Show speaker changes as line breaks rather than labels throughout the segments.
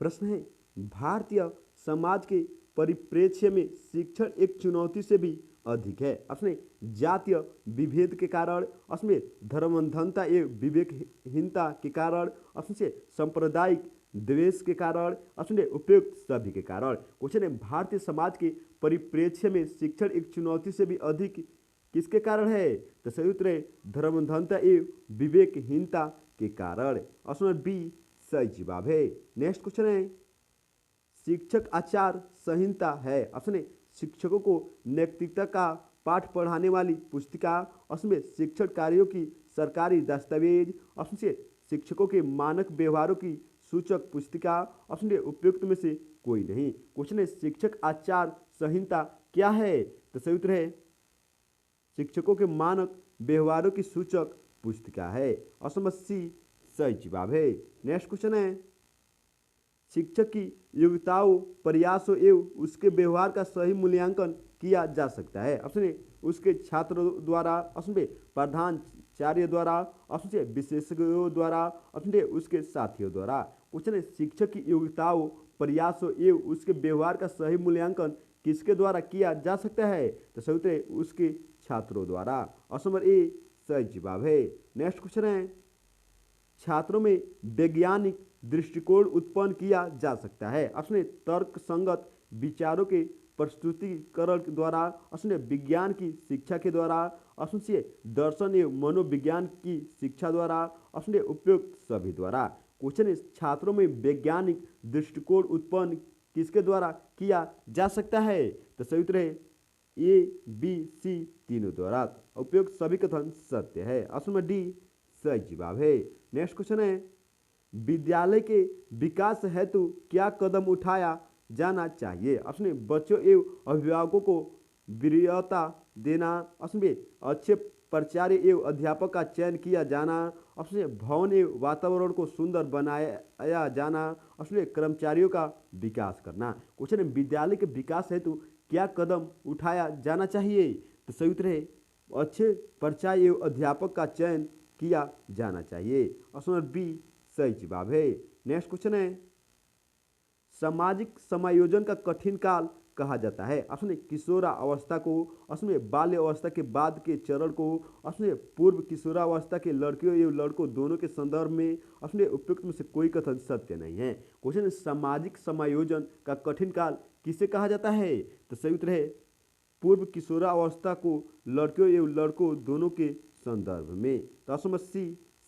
प्रश्न है, भारतीय समाज के परिप्रेक्ष्य में शिक्षण एक चुनौती से भी अधिक है। उसमें जातीय विभेद के कारण, उसमें धर्मांधता एवं विवेकहीनता के कारण, उसमें सांप्रदायिक द्वेष के कारण, उसमें उपयुक्त सभी के कारण। क्वेश्चन है, भारतीय समाज के परिप्रेक्ष्य में शिक्षण एक चुनौती से भी अधिक किसके कारण है? तो सही उत्तर है धर्मांधता एवं विवेकहीनता के कारण। ऑप्शन बी सही जवाब है। नेक्स्ट क्वेश्चन है, शिक्षक आचार संहिता है। ऑप्शन ए शिक्षकों को नैतिकता का पाठ पढ़ाने वाली पुस्तिका। उसमें शिक्षण कार्यों की सरकारी दस्तावेज। ऑप्शन सी शिक्षकों के मानक व्यवहारों की सूचक पुस्तिका। ऑप्शन डी उपयुक्त में से कोई नहीं। क्वेश्चन है, शिक्षक आचार संहिता क्या है? तो सही उत्तर है शिक्षकों के मानक व्यवहारों की सूचक पुस्तिका है। ऑप्शन सी सही जवाब है। नेक्स्ट क्वेश्चन है, शिक्षक की योग्यताओं, प्रयासों एवं उसके व्यवहार का सही मूल्यांकन किया जा सकता है। ऑप्शन ए उसके छात्रों द्वारा। ऑप्शन बी प्रधानाचार्य द्वारा। ऑप्शन सी विशेषज्ञों द्वारा। ऑप्शन डी उसके साथियों द्वारा। क्वेश्चन है, शिक्षक की योग्यताओं, प्रयासों एवं उसके व्यवहार का सही मूल्यांकन किसके द्वारा किया जा सकता है? तो सही उत्तर है उसके छात्रों द्वारा। ऑप्शन नंबर ए सही जवाब है। नेक्स्ट क्वेश्चन है, छात्रों में वैज्ञानिक दृष्टिकोण उत्पन्न किया जा सकता है। ऑप्शन ए तर्क संगत विचारों के प्रस्तुतिकरण के द्वारा। ऑप्शन ए विज्ञान की शिक्षा के द्वारा। ऑप्शन सी दर्शन एवं मनोविज्ञान की शिक्षा द्वारा। ऑप्शन ए उपयुक्त सभी द्वारा। क्वेश्चन है, छात्रों में वैज्ञानिक दृष्टिकोण उत्पन्न किसके द्वारा किया जा सकता है? तो सही उत्तर है ए बी सी तीनों द्वारा। उपयुक्त सभी कथन सत्य है। ऑप्शन नंबर डी सही जवाब है। नेक्स्ट क्वेश्चन है, विद्यालय के विकास हेतु क्या कदम उठाया जाना चाहिए? ऑप्शन ए बच्चों एवं अभिभावकों को वरीयता देना। ऑप्शन बी अच्छे प्राचार्य एवं अध्यापक का चयन किया जाना। ऑप्शन ए भवन एवं वातावरण को सुंदर बनाया जाना। ऑप्शन ए कर्मचारियों का विकास करना। क्वेश्चन है, विद्यालय के विकास हेतु क्या कदम उठाया जाना चाहिए? तो सही उत्तर है अच्छे प्राचार्य एवं अध्यापक का चयन किया जाना चाहिए। ऑप्शन नंबर बी सही जवाब है। नेक्स्ट क्वेश्चन है, सामाजिक समायोजन का कठिन काल कहा जाता है। ऑप्शन ए किशोरावस्था को। ऑप्शन ए बाल्य अवस्था के बाद के चरण को। ऑप्शन ए पूर्व किशोरावस्था के लड़कियों एवं लड़कों दोनों के संदर्भ में। ऑप्शन ए उपयुक्त में से कोई कथन सत्य नहीं है। क्वेश्चन, सामाजिक समायोजन का कठिन काल किसे कहा जाता है? तो सही उत्तर है पूर्व किशोरावस्था को लड़कियों एवं लड़कों दोनों के संदर्भ में। तो ऑप्शन सी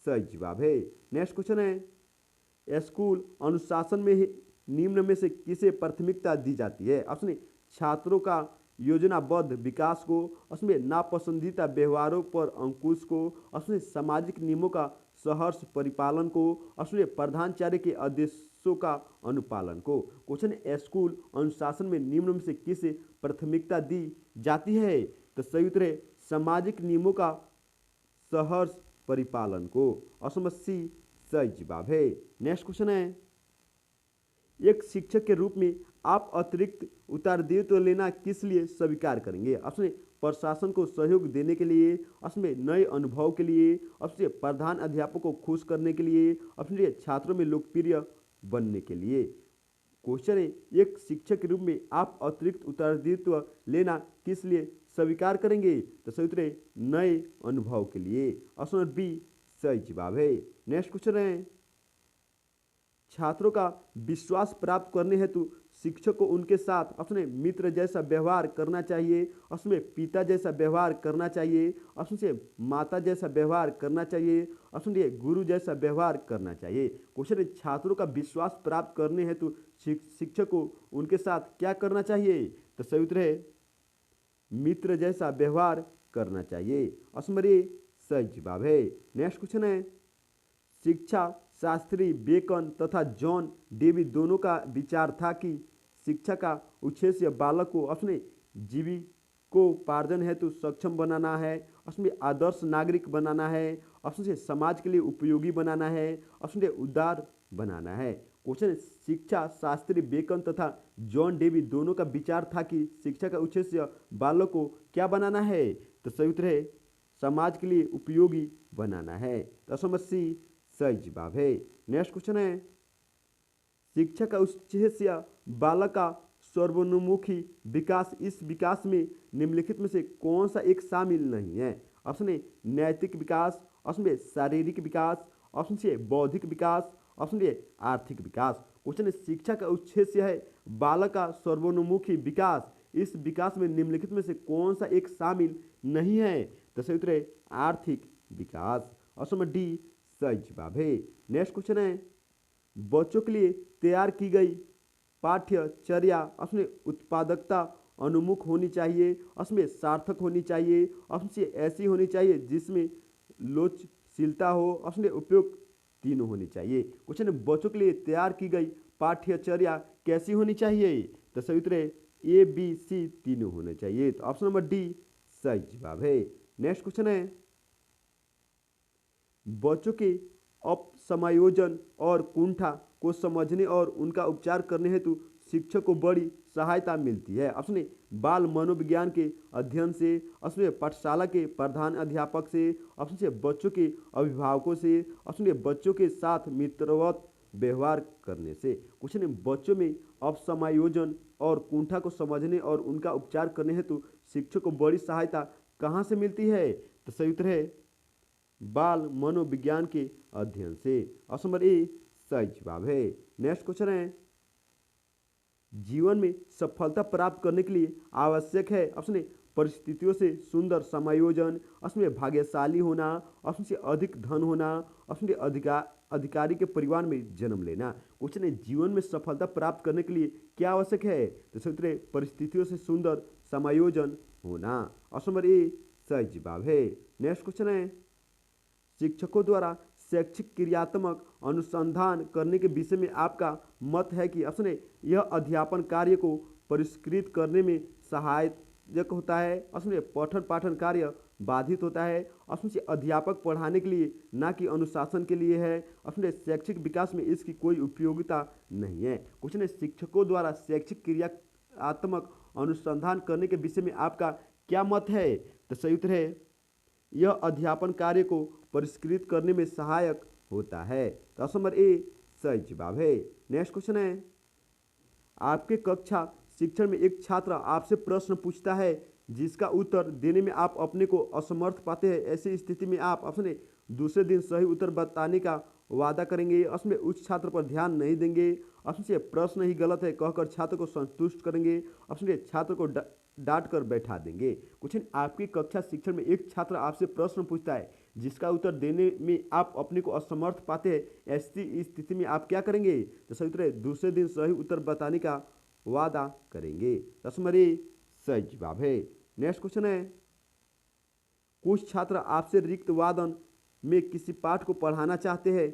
सही जवाब है। नेक्स्ट क्वेश्चन है, स्कूल अनुशासन में निम्न में से किसे प्राथमिकता दी जाती है? ऑप्शन ए छात्रों का योजनाबद्ध विकास को। ऑप्शन बी नापसंदीदा व्यवहारों पर अंकुश को। ऑप्शन सी सामाजिक नियमों का सहर्ष परिपालन को। ऑप्शन ए प्रधानाचार्य के आदेशों का अनुपालन को। क्वेश्चन है, स्कूल अनुशासन में निम्न में से किसे प्राथमिकता दी जाती है? तो सही उत्तर है सामाजिक नियमों का सहर्ष परिपालन को। ऑप्शन सी सही जवाब है। नेक्स्ट क्वेश्चन है, एक शिक्षक के रूप में आप अतिरिक्त उत्तरदायित्व लेना किस लिए स्वीकार करेंगे? ऑप्शन ए प्रशासन को सहयोग देने के लिए। ऑप्शन बी नए अनुभव के लिए। ऑप्शन सी प्रधान अध्यापक को खुश करने के लिए। ऑप्शन डी छात्रों में लोकप्रिय बनने के लिए। क्वेश्चन है, एक शिक्षक के रूप में आप अतिरिक्त उत्तरदायित्व लेना किस लिए स्वीकार करेंगे? तो सही उत्तर है नए अनुभव के लिए। ऑप्शन बी सही जवाब है। नेक्स्ट क्वेश्चन है, छात्रों का विश्वास प्राप्त करने हेतु शिक्षक को उनके साथ अपने मित्र जैसा व्यवहार करना चाहिए। उसमें पिता जैसा व्यवहार करना चाहिए। ऑप्शन से माता जैसा व्यवहार करना चाहिए। ऑप्शन डी गुरु जैसा व्यवहार करना चाहिए। क्वेश्चन है, छात्रों का विश्वास प्राप्त करने हेतु शिक्षक को उनके साथ क्या करना चाहिए? तो सही उत्तर है मित्र जैसा व्यवहार करना चाहिए। ऑप्शन ए सही जवाब है। नेक्स्ट क्वेश्चन है, शिक्षा शास्त्री बेकन तथा जॉन डेवी दोनों का विचार था कि शिक्षा का उद्देश्य बालक को अपने जीविकोपार्जन हेतु सक्षम बनाना है। उसमें आदर्श नागरिक बनाना है। ऑप्शन से समाज के लिए उपयोगी बनाना है। ऑप्शन डी उदार बनाना है। क्वेश्चन, शिक्षा शास्त्री बेकन तथा जॉन डेवी दोनों का विचार था कि शिक्षा का उद्देश्य बालक को क्या बनाना है? तो सही उत्तर है समाज के लिए उपयोगी बनाना है। तो ऑप्शन सी सही जवाब है। नेक्स्ट क्वेश्चन है, शिक्षा का उद्देश्य बालक का सर्वोन्मुखी विकास। इस विकास में निम्नलिखित में से कौन सा एक शामिल नहीं है? ऑप्शन ए नैतिक विकास, ऑप्शन बी शारीरिक विकास, ऑप्शन सी बौद्धिक विकास, ऑप्शन डी आर्थिक विकास। क्वेश्चन है शिक्षा का उद्देश्य है बालक का सर्वोन्मुखी विकास। इस विकास में निम्नलिखित में से कौन सा एक शामिल नहीं है? तो सही उत्तर है आर्थिक विकास। ऑप्शन नंबर डी सही जवाब है। नेक्स्ट क्वेश्चन है बच्चों के लिए तैयार की गई पाठ्यचर्या उसमें उत्पादकता अनुमुख होनी चाहिए, उसमें सार्थक होनी चाहिए, उसमें ऐसी होनी चाहिए जिसमें लोचशीलता हो, उसमें उपयुक्त तीनों होनी चाहिए। क्वेश्चन बच्चों के लिए तैयार की गई पाठ्यचर्या कैसी होनी चाहिए? तो सही उत्तर है ए बी सी तीनों होने चाहिए। तो ऑप्शन नंबर डी सही जवाब है। नेक्स्ट क्वेश्चन है बच्चों के अपसमायोजन और कुंठा को समझने और उनका उपचार करने हेतु शिक्षक को बड़ी सहायता मिलती है। ऑप्शन ए बाल मनोविज्ञान के अध्ययन से, ऑप्शन बी पाठशाला के प्रधान अध्यापक से, ऑप्शन सी बच्चों के अभिभावकों से, ऑप्शन डी बच्चों के साथ मित्रवत व्यवहार करने से। क्वेश्चन है बच्चों में अपसमायोजन और कुंठा को समझने और उनका उपचार करने हेतु शिक्षक को बड़ी सहायता कहाँ से मिलती है? तो सही उत्तर है बाल मनोविज्ञान के अध्ययन से। ऑप्शन नंबर ए सही जवाब है। नेक्स्ट क्वेश्चन है जीवन में सफलता प्राप्त करने के लिए आवश्यक है ऑप्शन ए परिस्थितियों से सुंदर समायोजन, ऑप्शन बी भाग्यशाली होना, ऑप्शन सी अधिक धन होना, ऑप्शन डी अधिकारी के परिवार में जन्म लेना। क्वेश्चन है जीवन में सफलता प्राप्त करने के लिए क्या आवश्यक है? तो सही उत्तर है परिस्थितियों से सुंदर समायोजन होना। ऑप्शन नंबर ए सही जवाब है। नेक्स्ट क्वेश्चन है शिक्षकों द्वारा शैक्षिक क्रियात्मक अनुसंधान करने के विषय में आपका मत है कि ऑप्शन ए यह अध्यापन कार्य को परिष्कृत करने में सहायक होता है, ऑप्शन ए पठन पाठन कार्य बाधित होता है, ऑप्शन सी अध्यापक पढ़ाने के लिए ना कि अनुशासन के लिए है, ऑप्शन डी शैक्षिक विकास में इसकी कोई उपयोगिता नहीं है। क्वेश्चन है शिक्षकों द्वारा शैक्षिक क्रियात्मक अनुसंधान करने के विषय में आपका क्या मत है? तो सही उत्तर है यह अध्यापन कार्य को परिष्कृत करने में सहायक होता है। तो ऑप्शन नंबर ए सही जवाब है। नेक्स्ट क्वेश्चन है आपके कक्षा शिक्षण में एक छात्र आपसे प्रश्न पूछता है जिसका उत्तर देने में आप अपने को असमर्थ पाते हैं। ऐसी स्थिति में आप ऑप्शन ए दूसरे दिन सही उत्तर बताने का वादा करेंगे, ऑप्शन बी उस छात्र पर ध्यान नहीं देंगे, ऑप्शन सी प्रश्न ही गलत है कहकर छात्र को संतुष्ट करेंगे, ऑप्शन डी छात्र को डांट कर बैठा देंगे। क्वेश्चन आपकी कक्षा शिक्षण में एक छात्र आपसे प्रश्न पूछता है जिसका उत्तर देने में आप अपने को असमर्थ पाते हैं। ऐसी स्थिति में आप क्या करेंगे? तो सही उत्तर है दूसरे दिन सही उत्तर बताने का वादा करेंगे। तस्मरी सही जवाब है। नेक्स्ट क्वेश्चन है कुछ छात्र आपसे रिक्त वादन में किसी पाठ को पढ़ाना चाहते हैं।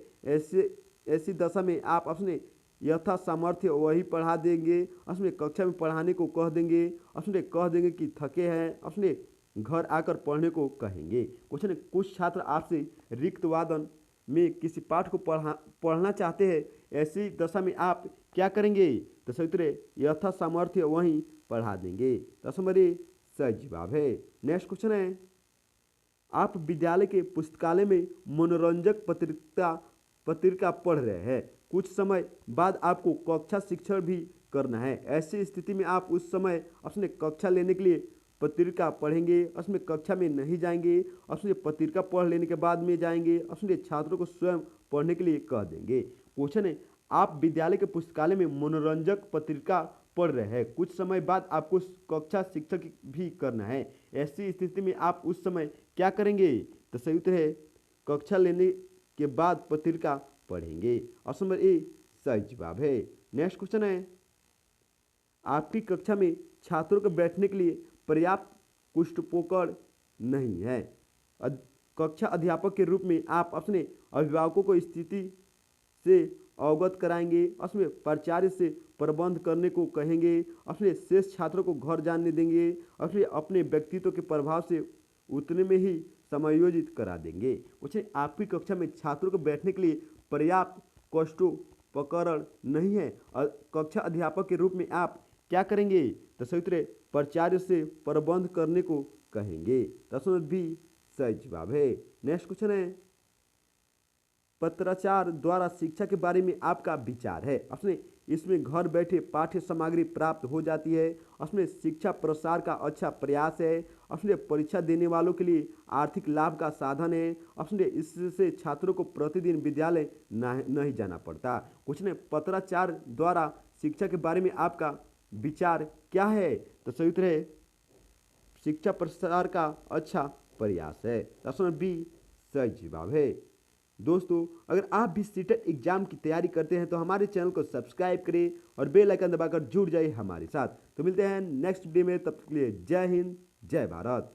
ऐसी दशा में आप अपने यथा सामर्थ्य वही पढ़ा देंगे, अपने कक्षा में पढ़ाने को कह देंगे, अपने कह देंगे कि थके हैं, अपने घर आकर पढ़ने को कहेंगे। क्वेश्चन है कुछ छात्र आपसे रिक्त वादन में किसी पाठ को पढ़ना चाहते हैं। ऐसी दशा में आप क्या करेंगे? तो सही उत्तर है यथा सामर्थ्य वहीं पढ़ा देंगे। तस्मरी सही जवाब है। नेक्स्ट क्वेश्चन है आप विद्यालय के पुस्तकालय में मनोरंजक पत्रिका पढ़ रहे हैं। कुछ समय बाद आपको कक्षा शिक्षण भी करना है। ऐसी स्थिति में आप उस समय अपने कक्षा लेने के लिए पत्रिका पढ़ेंगे, उसमें कक्षा में नहीं जाएंगे, उसमें पत्रिका पढ़ लेने के बाद में जाएंगे, उसमें छात्रों को स्वयं पढ़ने के लिए कह देंगे। क्वेश्चन है आप विद्यालय के पुस्तकालय में मनोरंजक पत्रिका पढ़ रहे हैं। कुछ समय बाद आपको कक्षा शिक्षक भी करना है। ऐसी स्थिति में आप उस समय क्या करेंगे? तो सही उत्तर है कक्षा लेने के बाद पत्रिका पढ़ेंगे। ऑप्शन नंबर ए सही जवाब है। नेक्स्ट क्वेश्चन है आपकी कक्षा में छात्रों को बैठने के लिए पर्याप्त कुष्ठपोकड़ नहीं है। कक्षा अध्यापक के रूप में आप अपने अभिभावकों को स्थिति से अवगत कराएंगे, उसमें प्राचार्य से प्रबंध करने को कहेंगे, अपने शेष छात्रों को घर जाने देंगे, अपने व्यक्तित्व के प्रभाव से उतने में ही समायोजित करा देंगे। कुछ आपकी कक्षा में छात्रों को बैठने के लिए पर्याप्त कोष्ठोपकरण नहीं है। कक्षा अध्यापक के रूप में आप क्या करेंगे? तो सही उत्तर प्राचार्य से प्रबंध करने को कहेंगे। तस्वीर भी सही जवाब है। नेक्स्ट क्वेश्चन है पत्राचार द्वारा शिक्षा के बारे में आपका विचार है? ऑप्शन ए, इसमें घर बैठे पाठ्य सामग्री प्राप्त हो जाती है। ऑप्शन ए, शिक्षा प्रसार का अच्छा प्रयास है। ऑप्शन ए, परीक्षा देने वालों के लिए आर्थिक लाभ का साधन है। ऑप्शन ए, इससे छात्रों को प्रतिदिन विद्यालय नहीं जाना पड़ता। क्वेश्चन है, पत्राचार द्वारा शिक्षा के बारे में आपका विचार क्या है? तो सही उत्तर है शिक्षा प्रसार का अच्छा प्रयास है। ऑप्शन बी सही जवाब है। दोस्तों, अगर आप भी सीटेट एग्जाम की तैयारी करते हैं तो हमारे चैनल को सब्सक्राइब करें और बेल आइकन दबाकर जुड़ जाइए हमारे साथ। तो मिलते हैं नेक्स्ट वीडियो में, तब तक के लिए जय हिंद, जय भारत।